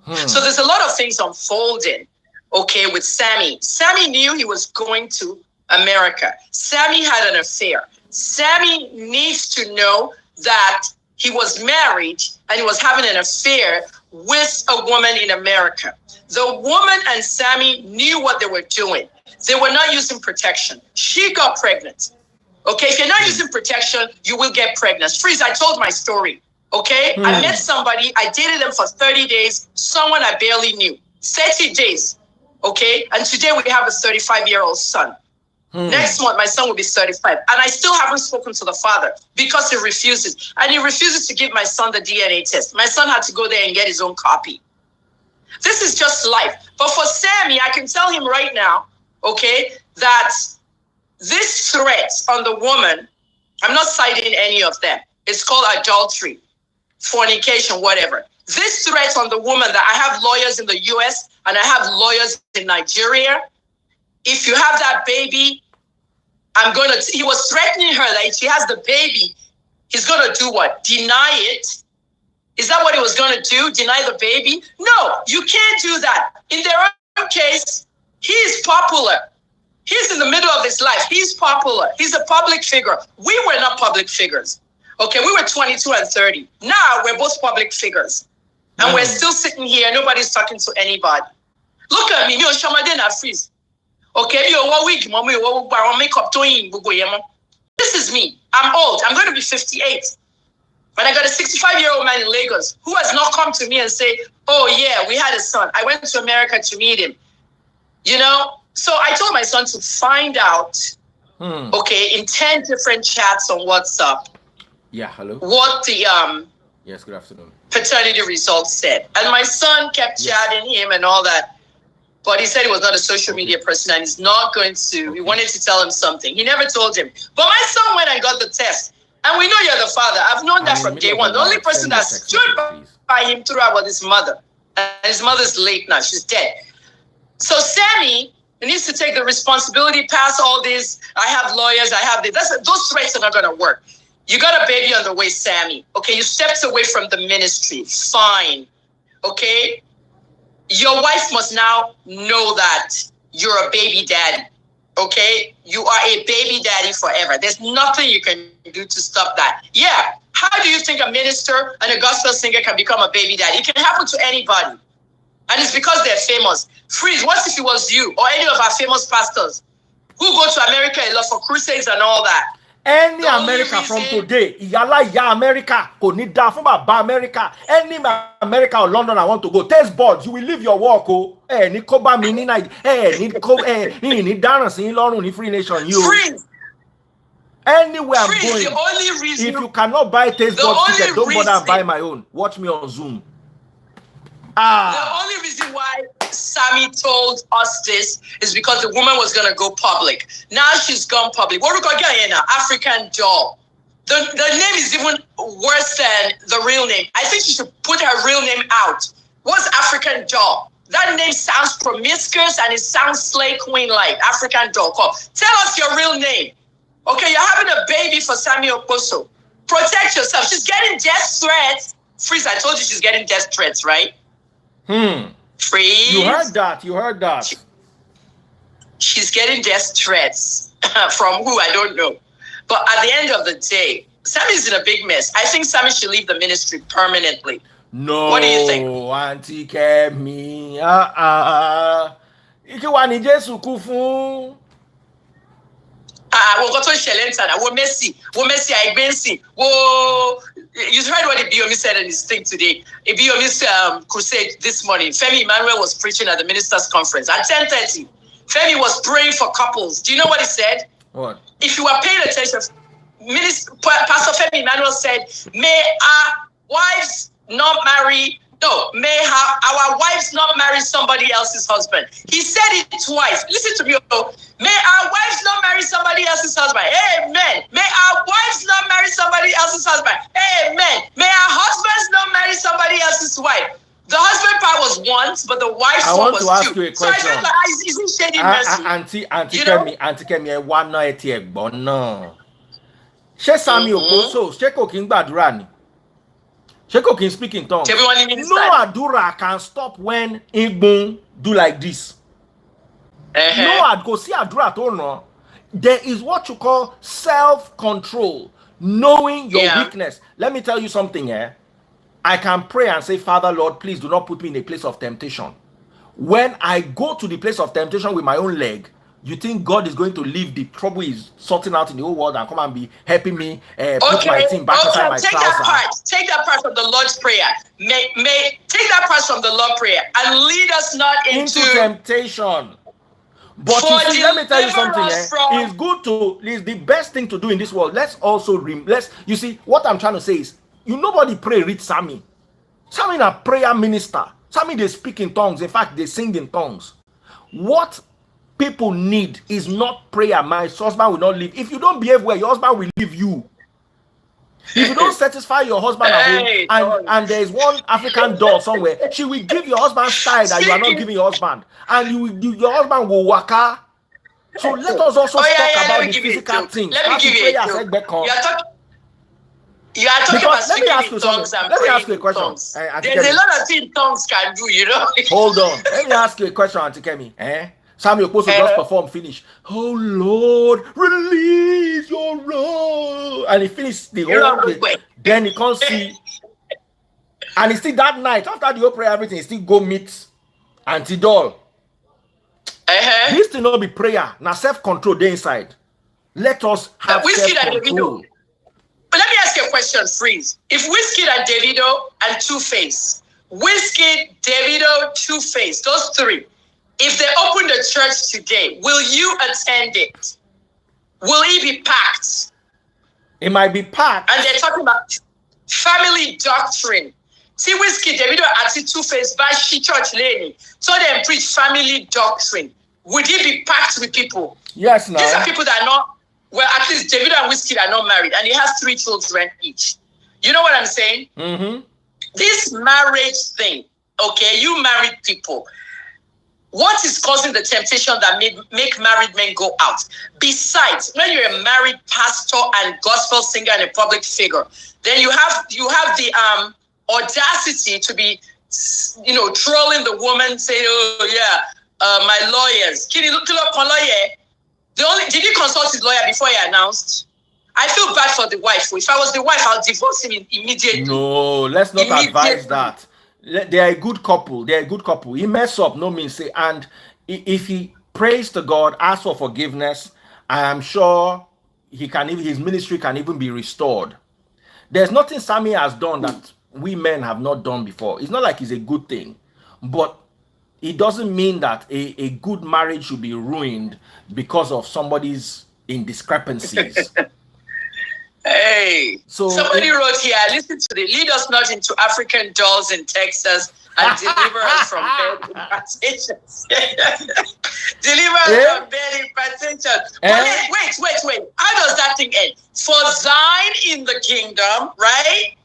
So there's a lot of things unfolding, okay, with Sammy. Sammy knew he was going to America. Sammy had an affair. Sammy needs to know that he was married and he was having an affair with a woman in America. The woman and Sammy knew what they were doing. They were not using protection. She got pregnant. Okay, if you're not using protection, you will get pregnant. Freeze, I told my story. Okay, I met somebody, I dated them for 30 days, someone I barely knew. 30 days. Okay, and today we have a 35-year-old son. Next month, my son will be 35. And I still haven't spoken to the father because he refuses. And he refuses to give my son the DNA test. My son had to go there and get his own copy. This is just life. But for Sammy, I can tell him right now, okay, that this threat on the woman, I'm not citing any of them. It's called adultery, fornication, whatever. This threat on the woman that I have lawyers in the US and I have lawyers in Nigeria. If you have that baby, he was threatening her that if she has the baby, he's going to do what? Deny it? Is that what he was going to do? Deny the baby? No, you can't do that. In their own case, he is popular. He's in the middle of his life. He's popular. He's a public figure. We were not public figures. Okay, we were 22 and 30. Now we're both public figures. And we're still sitting here. Nobody's talking to anybody. Look at me. Freeze. Okay, this is me. I'm old. I'm going to be 58. But I got a 65-year-old man in Lagos who has not come to me and say, oh, yeah, we had a son. I went to America to meet him. You know? So I told my son to find out, okay, in 10 different chats on WhatsApp. Yeah, hello. What the yes, good afternoon. Paternity results said. And my son kept chatting him and all that. But he said he was not a social media person and he's not going to. He wanted to tell him something. He never told him. But my son went and got the test. And we know you're the father. I've known that from day one. The only person that stood by him throughout was his mother. And his mother's late now. She's dead. So Sammy needs to take the responsibility, pass all this. I have lawyers. I have this. Those threats are not going to work. You got a baby on the way, Sammy. Okay, you stepped away from the ministry. Fine. Okay? Your wife must now know that you're a baby daddy. Okay? You are a baby daddy forever. There's nothing you can do to stop that. Yeah. How do you think a minister and a gospel singer can become a baby daddy? It can happen to anybody. And it's because they're famous. Freeze, what if it was you or any of our famous pastors who go to America a lot for crusades and all that? Any America from today, Yala ya America, kò ní dá fún bàbá America. Any America or London I want to go, test boards, you will leave your work. Oh, ní kó bá mi ní Nàìjíríà, ní dáràn sí lọ́rùn ní Free Nation you. Freeze. Anywhere I'm Freeze, going, the only reason, if you cannot buy taste board ticket, don't bother and buy my own. Watch me on Zoom. The only reason why Sammy told us this is because the woman was going to go public. Now she's gone public. What are we going to get here now? African doll. The name is even worse than the real name. I think she should put her real name out. What's African doll? That name sounds promiscuous and it sounds slay queen-like. African doll. Tell us your real name. Okay, you're having a baby for Sammy Okposo. Protect yourself. She's getting death threats. Freeze, I told you she's getting death threats, right? Freeze. You heard that. She's getting death threats from who, I don't know. But at the end of the day, Sammy's in a big mess. I think Sammy should leave the ministry permanently. No. What do you think? Auntie Kemi. Ike wa ni Jesu kú fún. We'll go to Shelentana. We'll Messi. I Bensi. You heard what Ibiomi said in his thing today. Ibiomi's crusade this morning. Femi Emmanuel was preaching at the ministers' conference at 10:30. Femi was praying for couples. Do you know what he said? What? If you were paying attention, Pastor Femi Emmanuel said, may our wives not marry. No, may our wives not marry somebody else's husband. He said it twice. Listen to me. May our wives not marry somebody else's husband. Amen. May our wives not marry somebody else's husband. Amen. May our husbands not marry somebody else's wife. The husband part was once, but the wife's one was two. I want to ask you a question. So I said, isn't shady mercy? Auntie Kemi, one no eti egbo no. Ṣé Sammy Okposo, ṣé kò kí ń gbàdúrà ni? Ṣé kò kí ń speak in tongues? No àdúrà can stop when Igbon do like this. No, go see àdúrà tó ràn. There is what you call self-control, knowing your weakness. Let me tell you something here. I can pray and say, Father, Lord, please do not put me in a place of temptation. When I go to the place of temptation with my own leg, you think God is going to leave the trouble he's sorting out in the whole world and come and be helping me put my team back inside my trouser? Take that part from the Lord's Prayer. Take that part from the Lord's Prayer and lead us not into temptation. But you see, let me tell you something. It's good to. It's the best thing to do in this world. Let's also you see what I'm trying to say is, nobody pray read Sammy. Sammy a prayer minister. Sammy they speak in tongues. In fact, they sing in tongues. What people need is not prayer. My husband will not leave. If you don't behave well, your husband will leave you. If you don't satisfy your husband at home, and there is one African doll somewhere, she will give your husband style that you are not giving your husband, and your husband will waka. So let us also talk about the physical things. Let me give you a You are talking about speaking in tongues and let me ask you a question. There's a lot of things tongues can do, you know. Hold on. Let me ask you a question, Auntie Kemi. Sammy Okposo just perform, finish. Oh Lord, release your love. And he finished the whole thing. Then he can't see. And he still that night, after the whole prayer, everything, he still go meet Auntie Doll. This will not be prayer. Now self-control there inside. Let us have self-control. But let me ask you a question, Freeze. If Wizkid and Davido and Two-Face, Wizkid, Davido, Two-Face, those three, if they open the church today, will you attend it? Will it be packed? It might be packed. And they're talking about family doctrine. See, Wizkid, Davido, and Two-Face, Bashi Church Lady, so they preach family doctrine. Would it be packed with people? Yes, no. These are people that are not. Well, at least Davido and Wizkid are not married, and he has 3 children each. You know what I'm saying? Mm-hmm. This marriage thing, okay, you married people. What is causing the temptation that make married men go out? Besides, when you're a married pastor and gospel singer and a public figure, then you have the audacity to be, trolling the woman, saying, "Oh yeah, my lawyers." Did you consult his lawyer before he announced? I feel bad for the wife. If I was the wife, I'll divorce him immediately. No, let's not advise that. they are a good couple. They are a good couple. He mess up, no means say, and if he prays to God, asks for forgiveness, I am sure he can even his ministry can even be restored. There's nothing Sammy has done that we men have not done before. It's not like it's a good thing, but it doesn't mean that a good marriage should be ruined because of somebody's indiscrepancies. Hey, So somebody wrote here, listen to the lead us not into African dolls in Texas and deliver us from bed impartations. Deliver us from bed impartations. Wait. How does that thing end? For thine in the kingdom, right?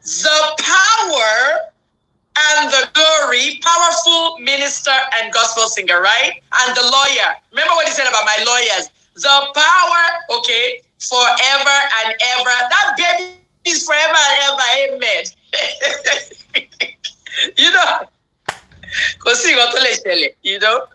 The power and the glory, powerful minister and gospel singer, right? And the lawyer. Remember what he said about my lawyers? The power, okay, forever and ever. That baby is forever and ever. Amen. You know, you know.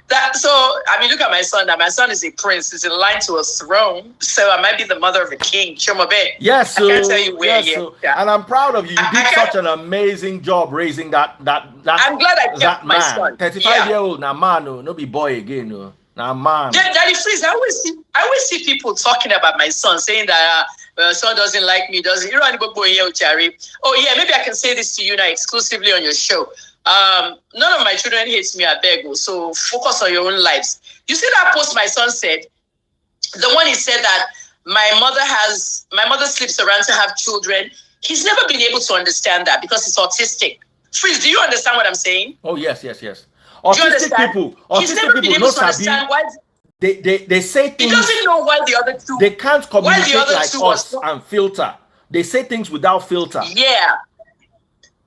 That, so, I mean, look at my son. Now, my son is a prince. He's in line to a throne. So I might be the mother of a king. Shomobe. Yes, so, I can't tell you where yet. And I'm proud of you. You did such an amazing job raising that. I'm glad I kept my son. 35-year-old now, man, no be boy again, no. Now, man. Yeah, Daddy Freeze, I always see people talking about my son, saying that my son doesn't like me, doesn't. You know, oh yeah, maybe I can say this to you now exclusively on your show. None of my children hates me at Bego, so focus on your own lives. You see that post my son said? The one he said that my mother sleeps around to have children. He's never been able to understand that because he's autistic. Freeze, do you understand what I'm saying? Oh, yes. Autistic people know understand why they say things. He doesn't know why the other two. They can't communicate like us and filter. They say things without filter. Yeah.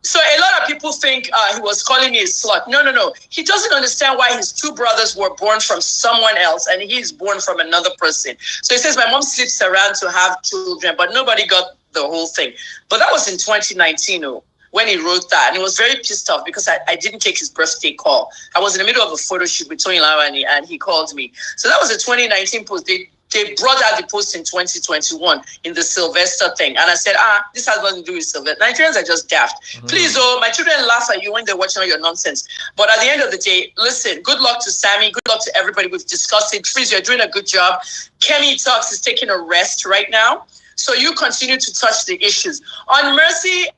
So a lot of people think he was calling me a slut. No. He doesn't understand why his two brothers were born from someone else and he's born from another person. So he says, my mom sleeps around to have children, but nobody got the whole thing. But that was in 2019 when he wrote that. And he was very pissed off because I didn't take his birthday call. I was in the middle of a photo shoot with Tony Lawani and he called me. So that was a 2019 post. They brought out the post in 2021 in the Sylvester thing. And I said, this has nothing to do with Sylvester. Nigerians are just daft. Mm-hmm. Please, my children laugh at you when they're watching all your nonsense. But at the end of the day, listen, good luck to Sammy. Good luck to everybody. We've discussed it. Freeze, you're doing a good job. Kemi Talks is taking a rest right now. So you continue to touch the issues. On Mercy,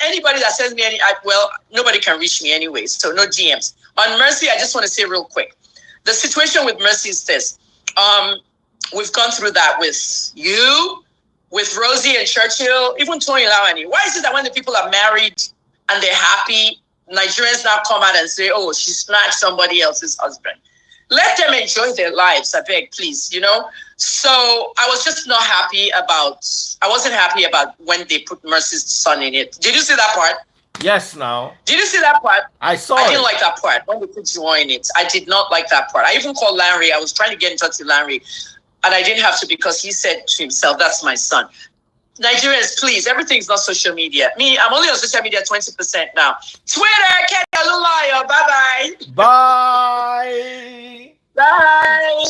anybody that sends me nobody can reach me anyway. So no DMs. On Mercy, I just want to say real quick. The situation with Mercy is this. We've gone through that with you, with Rosie and Churchill, even Tony Lawani. Why is it that when the people are married and they're happy, Nigerians now come out and say, oh, she snatched somebody else's husband? Let them enjoy their lives, I beg, please, you know? So I was just not happy I wasn't happy about when they put Mercy's son in it. Did you see that part? Yes, now. Did you see that part? I didn't like that part when they put you in it. I did not like that part. I even called Larry. I was trying to get in touch with Larry. And I didn't have to because he said to himself, that's my son. Nigerians, please, everything's not social media. Me, I'm only on social media 20% now. Twitter, Kenny Alulayo. Bye-bye. Bye. Bye.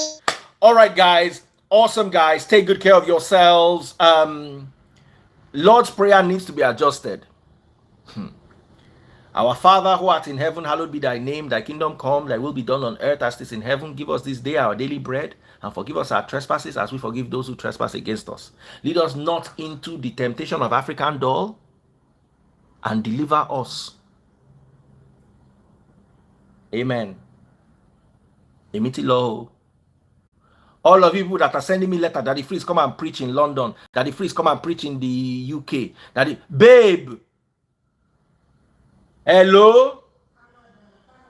All right, guys. Awesome, guys. Take good care of yourselves. Lord's Prayer needs to be adjusted. Our Father who art in heaven, hallowed be thy name. Thy kingdom come, thy will be done on earth as it is in heaven. Give us this day our daily bread, and forgive us our trespasses as we forgive those who trespass against us. Lead us not into the temptation of African doll, and deliver us. Amen. Emiti Lo. All of you people that are sending me letter, Daddy Freeze, come and preach in London. Daddy Freeze, come and preach in the UK. Babe. Hello?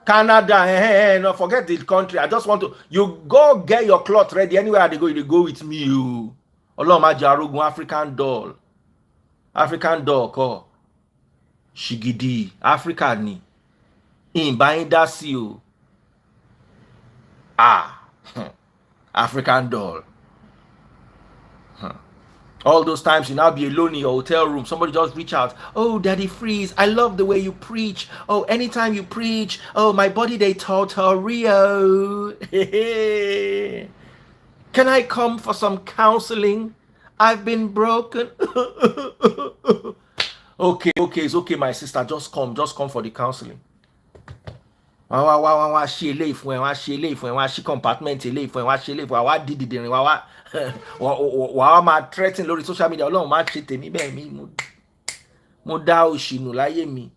Canada, no, forget the country. I just want to, you go get your cloth ready. Anywhere they go, you go with me. African doll. African doll, call. Shigidi, African ni. In buying that seal. African doll. All those times you now be alone in your hotel room, somebody just reach out. Oh, Daddy Freeze, I love the way you preach. Oh, anytime you preach, oh, my body they Rio. Can I come for some counseling? I've been broken. Okay, it's okay, my sister. Just come for the counseling. Wá ṣe eléyìí fún ẹ, wá ṣe eléyìí fún ẹ, wá ṣí compartment eléyìí fún ẹ, wá ṣe eléyìí fún ẹ, wá dídìdìrín, wá máa threaten lórí social media. Ọlọ́run má ṣe tèmi bẹ́ẹ̀ mi, mo dá òṣì nù láyé mi.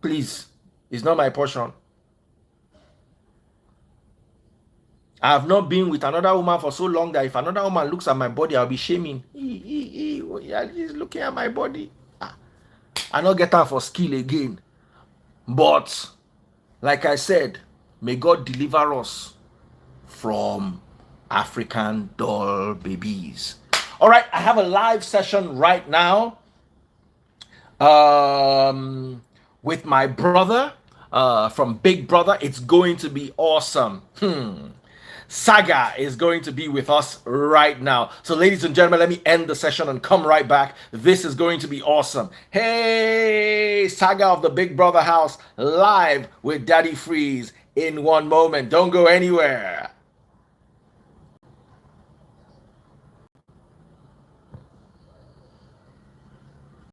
Please, it's not my portion. I have not been with another woman for so long that if another woman looks at my body, I'll be shaming. He's looking at my body. I not get her for skill again. But, like I said, may God deliver us from African doll babies. All right, I have a live session right now with my brother from Big Brother. It's going to be awesome. Saga is going to be with us right now. So, ladies and gentlemen, let me end the session and come right back. This is going to be awesome. Hey, Saga of the Big Brother house, live with Daddy Freeze in one moment. Don't go anywhere.